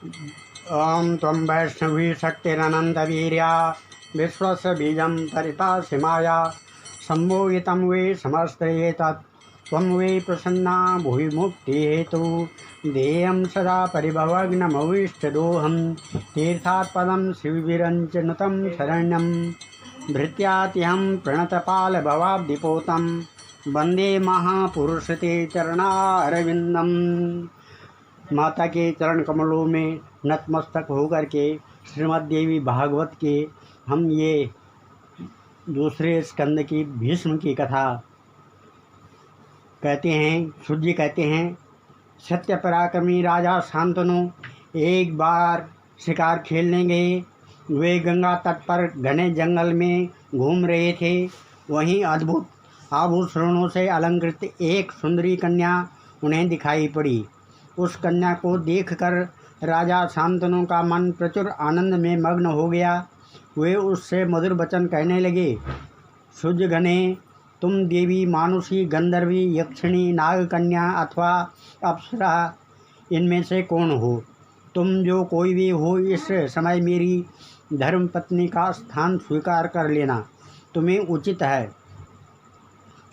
ओम त्वं वैष्णवी शक्तिरनन्तवीर्या विश्वस्य बीजं परिपासि माया सम्मोहितं वै समस्तयेतत् त्वं वै प्रसन्ना भुवि मुक्तिहेतु देयं सदा परिभवग्नमविष्टदोहं तीर्थात् पदं शिवविरञ्चनुतं शरण्यं भृत्यात्यहं प्रणतपालभवाब्धिपोतं वन्दे महापुरुषते चरणारविन्दम्। माता के चरण कमलों में नतमस्तक होकर के श्रीमद् देवी भागवत के हम ये दूसरे स्कंद की भीष्म की कथा कहते हैं। सूत जी कहते हैं, सत्य पराक्रमी राजा शांतनु एक बार शिकार खेलने गए। वे गंगा तट पर घने जंगल में घूम रहे थे। वहीं अद्भुत आभूषणों से अलंकृत एक सुंदरी कन्या उन्हें दिखाई पड़ी। उस कन्या को देखकर राजा शांतनु का मन प्रचुर आनंद में मग्न हो गया। वे उससे मधुर वचन कहने लगे, सूर्यगणे, तुम देवी, मानुषी, गंधर्वी, यक्षिणी, नागकन्या अथवा अप्सरा, इनमें से कौन हो? तुम जो कोई भी हो, इस समय मेरी धर्मपत्नी का स्थान स्वीकार कर लेना तुम्हें उचित है।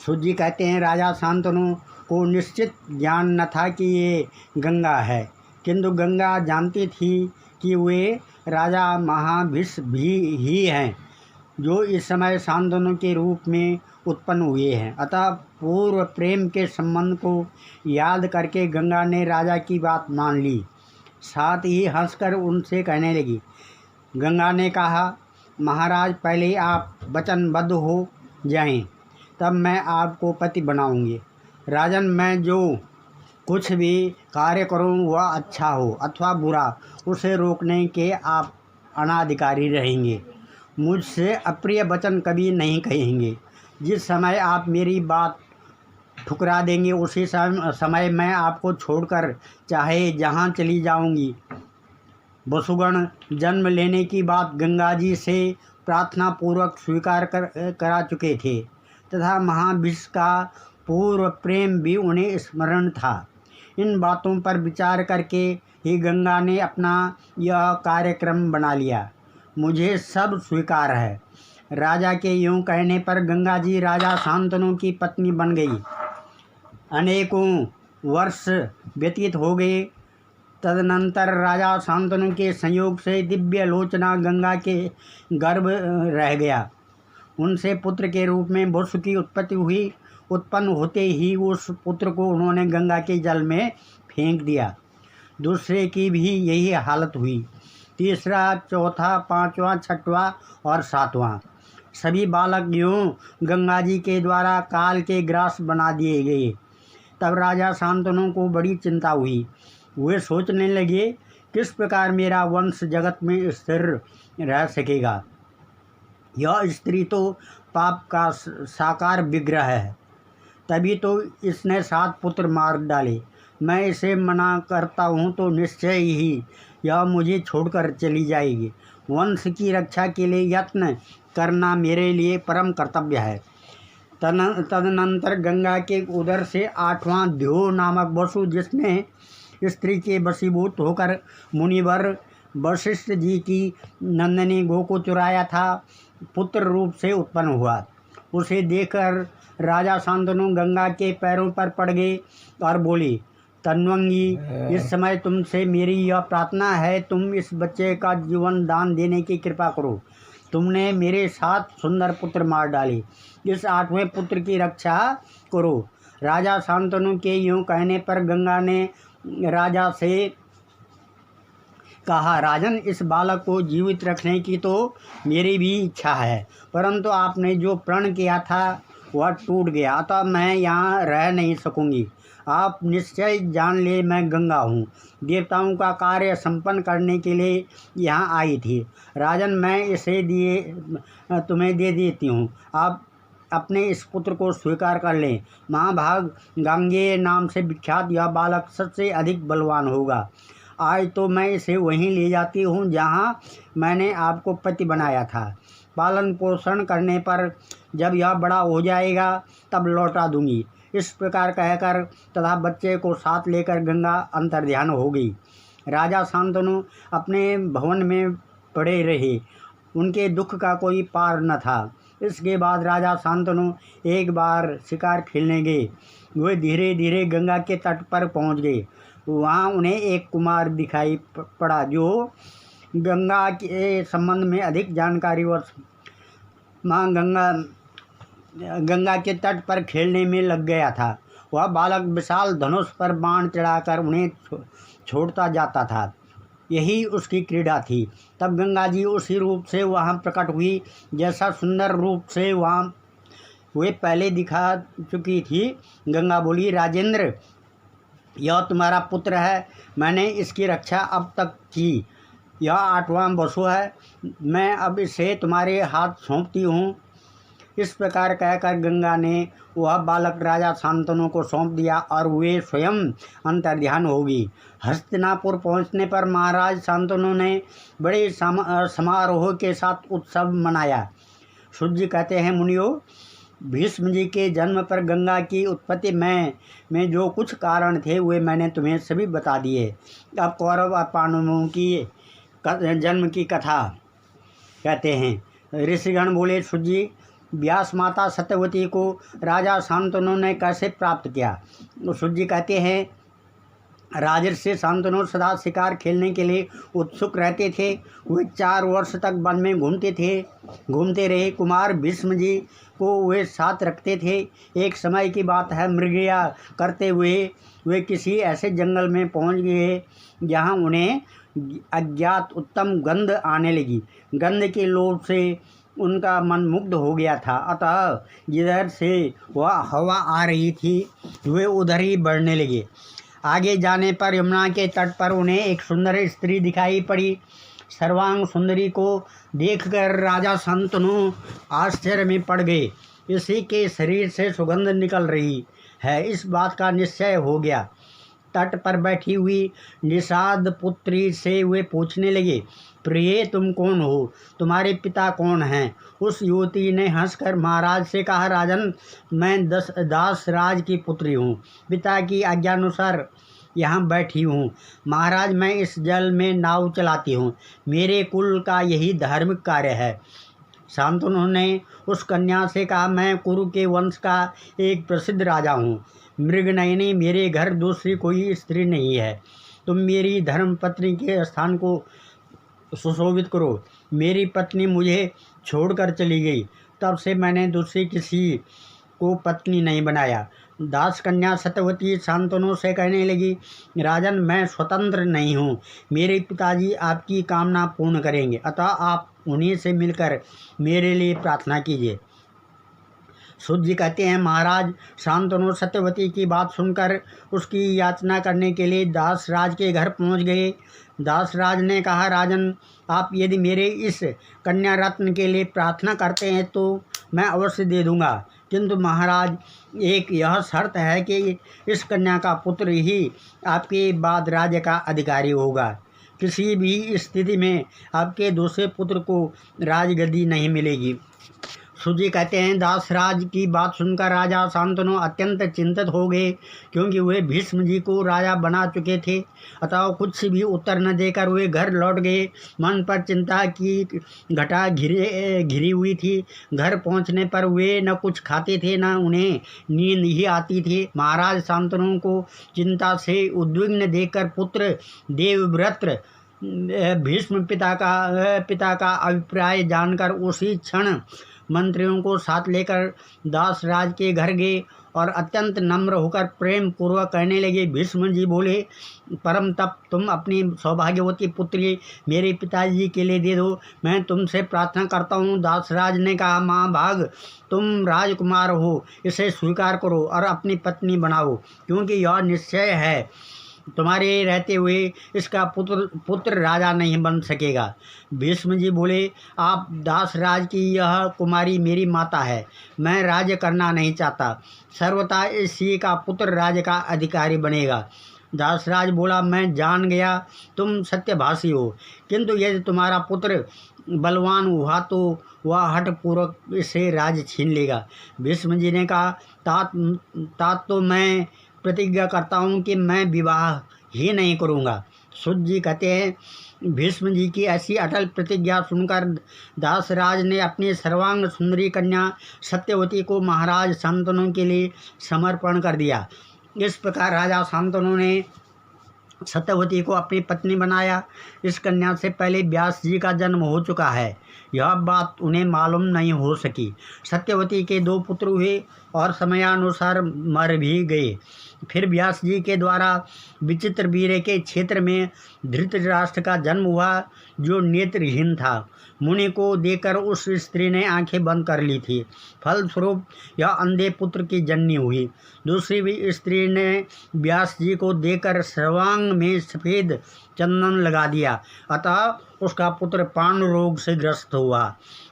सूत जी कहते हैं, राजा शांतनु को निश्चित ज्ञान न था कि ये गंगा है, किंतु गंगा जानती थी कि वे राजा महाभीष्म भी ही हैं, जो इस समय शांतनु के रूप में उत्पन्न हुए हैं। अतः पूर्व प्रेम के संबंध को याद करके गंगा ने राजा की बात मान ली। साथ ही हंसकर उनसे कहने लगी। गंगा ने कहा, महाराज, पहले आप वचनबद्ध हो जाएं, तब मैं आपको पति बनाऊंगी। राजन, मैं जो कुछ भी कार्य करूं वह अच्छा हो अथवा बुरा, उसे रोकने के आप अनाधिकारी रहेंगे। मुझसे अप्रिय वचन कभी नहीं कहेंगे। जिस समय आप मेरी बात ठुकरा देंगे, उसी समय मैं आपको छोड़कर चाहे जहां चली जाऊंगी। वसुगण जन्म लेने की बात गंगा जी से प्रार्थना पूर्वक स्वीकार करा चुके थे तथा महाभीष्म का पूर्व प्रेम भी उन्हें स्मरण था। इन बातों पर विचार करके ही गंगा ने अपना यह कार्यक्रम बना लिया। मुझे सब स्वीकार है। राजा के यूं कहने पर गंगा जी राजा शांतनु की पत्नी बन गई। अनेकों वर्ष व्यतीत हो गए। तदनंतर राजा शांतनु के संयोग से दिव्य लोचना गंगा के गर्भ रह गया। उनसे पुत्र के रूप में वसु की उत्पत्ति हुई। उत्पन्न होते ही उस पुत्र को उन्होंने गंगा के जल में फेंक दिया। दूसरे की भी यही हालत हुई। तीसरा, चौथा, पांचवा, छठवां और सातवां सभी बालक यूं गंगा जी के द्वारा काल के ग्रास बना दिए गए। तब राजा शांतनु को बड़ी चिंता हुई। वे सोचने लगे, किस प्रकार मेरा वंश जगत में स्थिर रह सकेगा। यह स्त्री तो पाप का साकार विग्रह है, तभी तो इसने 7 पुत्र मार डाले। मैं इसे मना करता हूँ तो निश्चय ही यह मुझे छोड़कर चली जाएगी। वंश की रक्षा के लिए यत्न करना मेरे लिए परम कर्तव्य है। तदनंतर गंगा के उदर से 8वां द्यो नामक वसु, जिसने स्त्री के वशीभूत होकर मुनिवर वशिष्ठ जी की नंदनी गो को चुराया था, पुत्र रूप से उत्पन्न हुआ। उसे देखकर राजा शांतनु गंगा के पैरों पर पड़ गए और बोली, तन्वंगी, इस समय तुमसे मेरी यह प्रार्थना है, तुम इस बच्चे का जीवन दान देने की कृपा करो। तुमने मेरे 7 सुंदर पुत्र मार डाले, इस 8वें पुत्र की रक्षा करो। राजा शांतनु के यूं कहने पर गंगा ने राजा से कहा, राजन, इस बालक को जीवित रखने की तो मेरी भी इच्छा है, परंतु आपने जो प्रण किया था वह टूट गया, अतः मैं यहाँ रह नहीं सकूँगी। आप निश्चय जान ले, मैं गंगा हूँ, देवताओं का कार्य संपन्न करने के लिए यहाँ आई थी। राजन, मैं इसे तुम्हें दे देती हूँ। आप अपने इस पुत्र को स्वीकार कर लें। महाभाग गांगेय नाम से विख्यात यह बालक सबसे अधिक बलवान होगा। आज तो मैं इसे वहीं ले जाती हूँ जहाँ मैंने आपको पति बनाया था। पालन पोषण करने पर जब यह बड़ा हो जाएगा तब लौटा दूंगी। इस प्रकार कहकर तथा बच्चे को साथ लेकर गंगा अंतर्ध्यान हो गई। राजा शांतनु अपने भवन में पड़े रहे, उनके दुख का कोई पार न था। इसके बाद राजा शांतनु एक बार शिकार खेलने गए। वे धीरे धीरे गंगा के तट पर पहुंच गए। वहां उन्हें एक कुमार दिखाई पड़ा जो गंगा के संबंध में अधिक जानकारी और माँ गंगा के तट पर खेलने में लग गया था। वह बालक विशाल धनुष पर बाण चढ़ाकर उन्हें छोड़ता जाता था, यही उसकी क्रीड़ा थी। तब गंगा जी उसी रूप से वहाँ प्रकट हुई जैसा सुंदर रूप से वहाँ वे पहले दिखा चुकी थी। गंगा बोली, राजेंद्र, यह तुम्हारा पुत्र है, मैंने इसकी रक्षा अब तक की। यह 8वां बसु है, मैं अब इसे तुम्हारे हाथ सौंपती हूँ। इस प्रकार कहकर गंगा ने वह बालक राजा शांतनु को सौंप दिया और वे स्वयं अंतर्ध्यान होगी। हस्तिनापुर पहुंचने पर महाराज शांतनु ने बड़े समारोह के साथ उत्सव मनाया। सूत जी कहते हैं, मुनियों, भीष्म जी के जन्म पर गंगा की उत्पत्ति में जो कुछ कारण थे वे मैंने तुम्हें सभी बता दिए। अब कौरव और पांडवों की जन्म की कथा कहते हैं। ऋषिगण बोले, सूत जी, व्यास माता सत्यवती को राजा शांतनु ने कैसे प्राप्त किया? सूत जी कहते हैं, राजर्षि शांतनु सदा शिकार खेलने के लिए उत्सुक रहते थे। वे 4 वर्ष तक वन में घूमते रहे। कुमार भीष्म जी को वे साथ रखते थे। एक समय की बात है, मृगया करते हुए वे किसी ऐसे जंगल में पहुंच गए जहां उन्हें अज्ञात उत्तम गंध आने लगी। गंध के लोभ से उनका मन मुग्ध हो गया था, अतः जिधर से वह हवा आ रही थी वे उधर ही बढ़ने लगे। आगे जाने पर यमुना के तट पर उन्हें एक सुंदर स्त्री दिखाई पड़ी। सर्वांग सुंदरी को देखकर राजा शांतनु आश्चर्य में पड़ गए। इसी के शरीर से सुगंध निकल रही है, इस बात का निश्चय हो गया। तट पर बैठी हुई निषाद पुत्री से वे पूछने लगे, प्रिय, तुम कौन हो? तुम्हारे पिता कौन हैं? उस युवती ने हंसकर महाराज से कहा, राजन, मैं दास राज की पुत्री हूँ, पिता की आज्ञानुसार यहाँ बैठी हूँ। महाराज, मैं इस जल में नाव चलाती हूँ, मेरे कुल का यही धार्मिक कार्य है। शांतनु ने उस कन्या से कहा, मैं कुरु के वंश का एक प्रसिद्ध राजा हूँ। मृगनयनी, मेरे घर दूसरी कोई स्त्री नहीं है। तुम मेरी धर्म पत्नी के स्थान को सुशोभित करो। मेरी पत्नी मुझे छोड़कर चली गई, तब से मैंने दूसरी किसी को पत्नी नहीं बनाया। दास कन्या सत्यवती शांतनु से कहने लगी, राजन, मैं स्वतंत्र नहीं हूँ, मेरे पिताजी आपकी कामना पूर्ण करेंगे, अतः आप उन्हीं से मिलकर मेरे लिए प्रार्थना कीजिए। सूत जी कहते हैं, महाराज शांतनु सत्यवती की बात सुनकर उसकी याचना करने के लिए दासराज के घर पहुंच गए। दासराज ने कहा, राजन, आप यदि मेरे इस कन्या रत्न के लिए प्रार्थना करते हैं तो मैं अवश्य दे दूंगा, किंतु महाराज, एक यह शर्त है कि इस कन्या का पुत्र ही आपके बाद राज्य का अधिकारी होगा। किसी भी स्थिति में आपके दूसरे पुत्र को राजगद्दी नहीं मिलेगी। सूत जी कहते हैं, दासराज की बात सुनकर राजा शांतनु अत्यंत चिंतित हो गए, क्योंकि वे भीष्म जी को राजा बना चुके थे। अतः कुछ भी उत्तर न देकर वे घर लौट गए। मन पर चिंता की घटा घिरी हुई थी। घर पहुंचने पर वे न कुछ खाते थे, न उन्हें नींद ही आती थी। महाराज शांतनु को चिंता से उद्विग्न देखकर पुत्र देवव्रत भीष्म पिता का अभिप्राय जानकर उसी क्षण मंत्रियों को साथ लेकर दासराज के घर गए और अत्यंत नम्र होकर प्रेम पूर्वक कहने लगे। भीष्म जी बोले, परम तप, तुम अपनी सौभाग्यवती पुत्री मेरे पिताजी के लिए दे दो, मैं तुमसे प्रार्थना करता हूँ। दासराज ने कहा, माँ भाग, तुम राजकुमार हो, इसे स्वीकार करो और अपनी पत्नी बनाओ, क्योंकि यह निश्चय है तुम्हारे रहते हुए इसका पुत्र राजा नहीं बन सकेगा। भीष्म जी बोले, आप दासराज की यह कुमारी मेरी माता है, मैं राज्य करना नहीं चाहता, सर्वथा इसी का पुत्र राज्य का अधिकारी बनेगा। दासराज बोला, मैं जान गया तुम सत्यभाषी हो, किंतु यदि तुम्हारा पुत्र बलवान हुआ तो वह हठपूर्वक इसे राज्य छीन लेगा। भीष्म जी ने कहा, तात तो मैं प्रतिज्ञा करता हूँ कि मैं विवाह ही नहीं करूँगा। सूत जी कहते हैं, भीष्म जी की ऐसी अटल प्रतिज्ञा सुनकर दासराज ने अपनी सर्वांग सुंदरी कन्या सत्यवती को महाराज शांतनु के लिए समर्पण कर दिया। इस प्रकार राजा शांतनु ने सत्यवती को अपनी पत्नी बनाया। इस कन्या से पहले व्यास जी का जन्म हो चुका है, यह बात उन्हें मालूम नहीं हो सकी। सत्यवती के 2 पुत्र हुए और समयानुसार मर भी गए। फिर व्यास जी के द्वारा विचित्र वीर्य के क्षेत्र में धृतराष्ट्र का जन्म हुआ, जो नेत्रहीन था। मुनि को देकर उस स्त्री ने आंखें बंद कर ली थी। फलस्वरूप यह अंधे पुत्र की जननी हुई। दूसरी भी स्त्री ने व्यास जी को देकर सर्वांग में सफ़ेद चंदन लगा दिया, अतः उसका पुत्र पांडु रोग से ग्रस्त हुआ।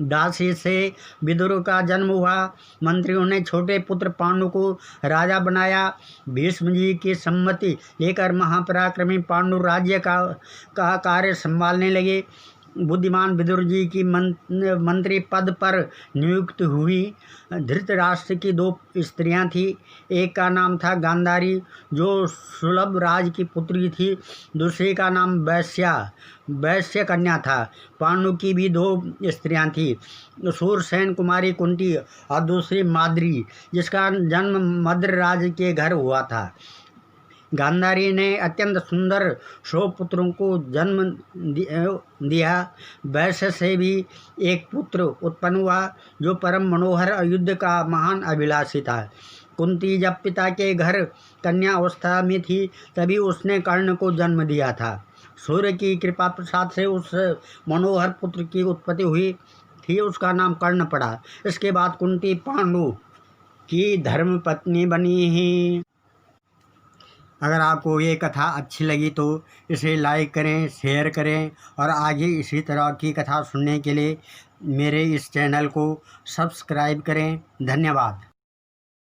दासी से विदुर का जन्म हुआ। मंत्रियों ने छोटे पुत्र पांडु को राजा बनाया। भीष्म जी की सम्मति लेकर महापराक्रमी पांडु राज्य का कार्य संभालने लगे। बुद्धिमान विदुर जी की मंत्री पद पर नियुक्त हुई। धृतराष्ट्र की 2 स्त्रियां थीं। एक का नाम था गांधारी, जो सुलभ राज की पुत्री थी। दूसरी का नाम वैश्य कन्या था। पांडु की भी 2 स्त्रियां थीं, सूरसेन कुमारी कुंती और दूसरी माद्री, जिसका जन्म मद्र राज के घर हुआ था। गांधारी ने अत्यंत सुंदर 100 पुत्रों को जन्म दिया। वैश्य से भी एक पुत्र उत्पन्न हुआ, जो परम मनोहर और युद्ध का महान अभिलाषी था। कुंती जब पिता के घर कन्या अवस्था में थी, तभी उसने कर्ण को जन्म दिया था। सूर्य की कृपा प्रसाद से उस मनोहर पुत्र की उत्पत्ति हुई थी, उसका नाम कर्ण पड़ा। इसके बाद कुंती पांडु की धर्मपत्नी बनी ही। अगर आपको ये कथा अच्छी लगी तो इसे लाइक करें, शेयर करें और आगे इसी तरह की कथा सुनने के लिए मेरे इस चैनल को सब्सक्राइब करें। धन्यवाद।